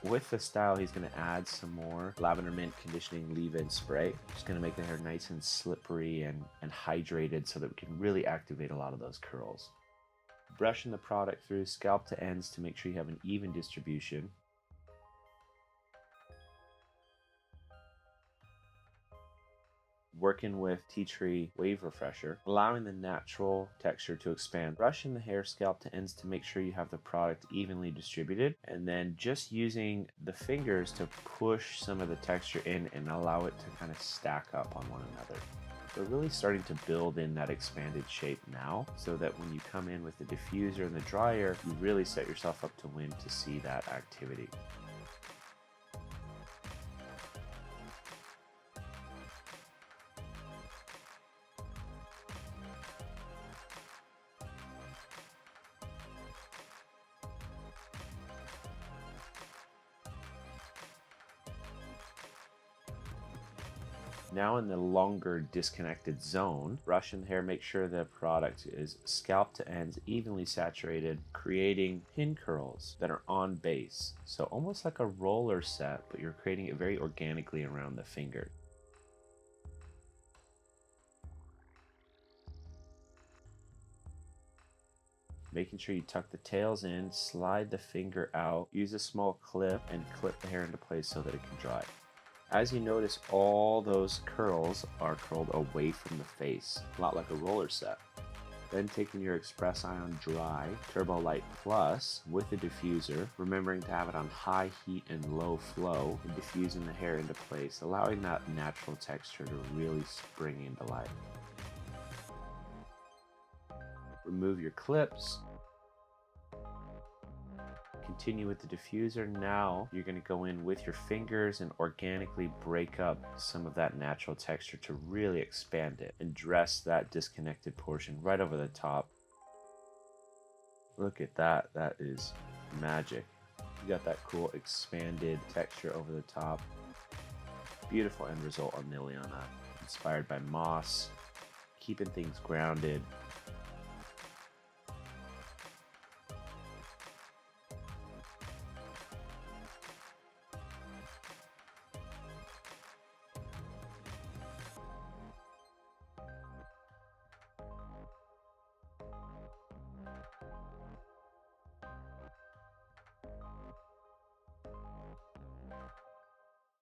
With the style, he's going to add some more lavender mint conditioning leave-in spray. Just going to make the hair nice and slippery and hydrated so that we can really activate a lot of those curls. Brushing the product through scalp to ends to make sure you have an even distribution. Working with tea tree wave refresher, allowing the natural texture to expand. Brushing the hair scalp to ends to make sure you have the product evenly distributed, and then just using the fingers to push some of the texture in and allow it to kind of stack up on one another. We're really starting to build in that expanded shape now, so that when you come in with the diffuser and the dryer, you really set yourself up to win to see that activity. Now in the longer disconnected zone, brushing the hair, make sure the product is scalp to ends evenly saturated, creating pin curls that are on base. So almost like a roller set, but you're creating it very organically around the finger. Making sure you tuck the tails in, slide the finger out, use a small clip and clip the hair into place so that it can dry. As you notice, all those curls are curled away from the face, a lot like a roller set. Then taking your Express Ion Dry Turbo Light Plus with the diffuser, remembering to have it on high heat and low flow, and diffusing the hair into place, allowing that natural texture to really spring into life. Remove your clips. Continue with the diffuser. Now you're going to go in with your fingers and organically break up some of that natural texture to really expand it and dress that disconnected portion right over the top. Look at that. That is magic. You got that cool expanded texture over the top. Beautiful end result on Liliana. Inspired by moss, keeping things grounded.